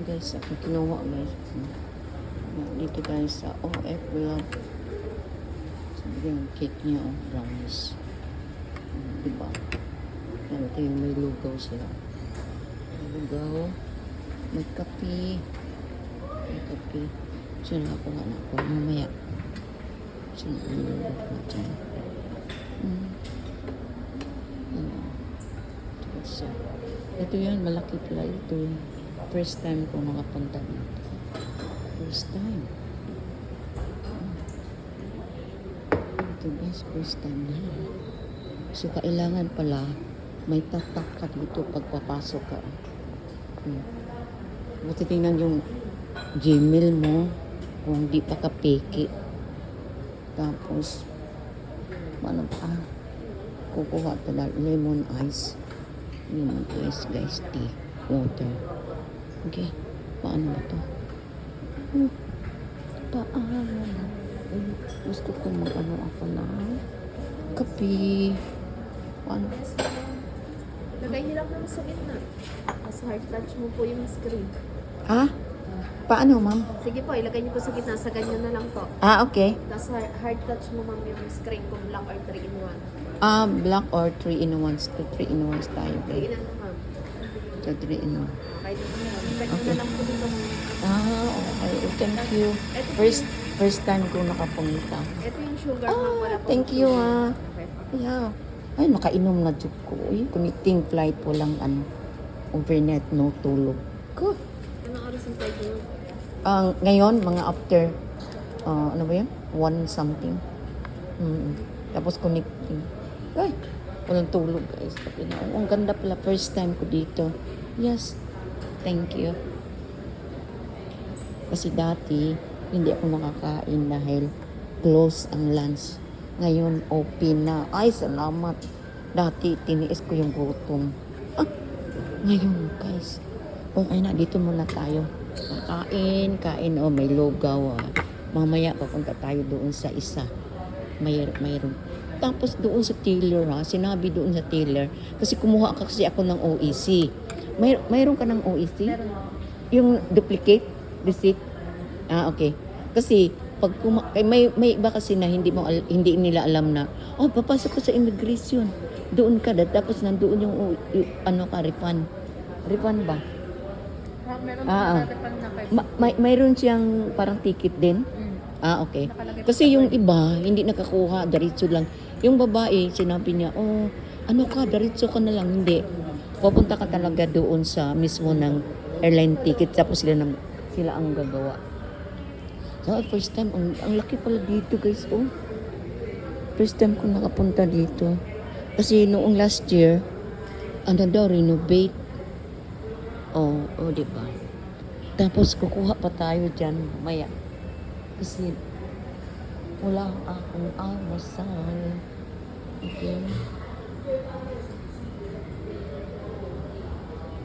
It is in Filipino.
guys, ako kinuha guys. Dito guys sa OF Love. Sabi yung cake niya, brownies. Diba? Yan, ito yung may lugaw sila. May lugaw. May kape. May kape. Sino ako nga na ako mamaya. Sino ang lugaw na dyan. So, ito yan, malaki pala ito. First time ko makapunta dito. First time. Ito guys, first time na. So, kailangan pala may tatak ka dito pag papasok ka. Buti tingnan yung Gmail mo kung di pa ka peke. Tapos, ano pa? Kukuha pala lemon ice. Lemon ice guys, tea, water. Okay, paano ba ito? Paano? Gusto ko mag-ano ako na kape. Paano? Lagay niyo lang naman sa gitna. Tapos hard touch mo po yung screen. Ha? Paano, ma'am? Sige po, ilagay niyo po sa gitna. Sa ganyan na lang po. Ah, okay. Tapos hard touch mo ma'am yung screen kung black or 3 in 1. Black or 3-in-1s. 3-in-1s tayo, 3 guys. in 1 ma'am. So, 3-in-1. Okay na ma'am. Ganyan na lang po dito ma'am. Okay. Thank you. First time ko nakapunta. Ito yung sugar ma'am. Wala po. Thank you, ah. Okay. Yeah. Ay, nakainom na dyan ko. Uy, connecting flight po lang, overnight, no tulog. Ko. Anong oras ang flight niyo? Ngayon, mga after, ano ba yan? 1 something. Tapos connecting. Ay, walang tulog guys. Sabi na, ang ganda pala. First time ko dito. Yes. Thank you. Kasi dati, hindi ako makakain dahil close ang lunch. Ngayon, open na. Ay, salamat. Dati, tiniis ko yung gutom. Ngayon, guys. Okay na, dito muna tayo. Kain. Oh, may lugaw. Mamaya, papunta tayo doon sa isa. Mayroon. Tapos doon sa Taylor, sinabi doon sa Taylor. Kasi kumuha kasi ako ng OEC. Mayroon ka ng OEC? Meron ma'am. Yung duplicate receipt? Okay. Kasi pag may iba kasi na hindi nila alam na papasok ko sa immigration. Doon ka tapos nandoon yung refund ba? Meron Mayroon siyang parang ticket din. Okay. Kasi yung iba hindi nakakuha, diretso lang. Yung babae, sinabi niya, diretso ka na lang. Hindi. Pupunta ka talaga doon sa mismo ng airline ticket tapos sila ang gagawa. So, first time, ang laki pala dito guys, First time ko nakapunta dito. Kasi noong last year, renovate. Diba? Tapos kukuha pa tayo dyan, maya. Kasi, wala akong almasal. Okay?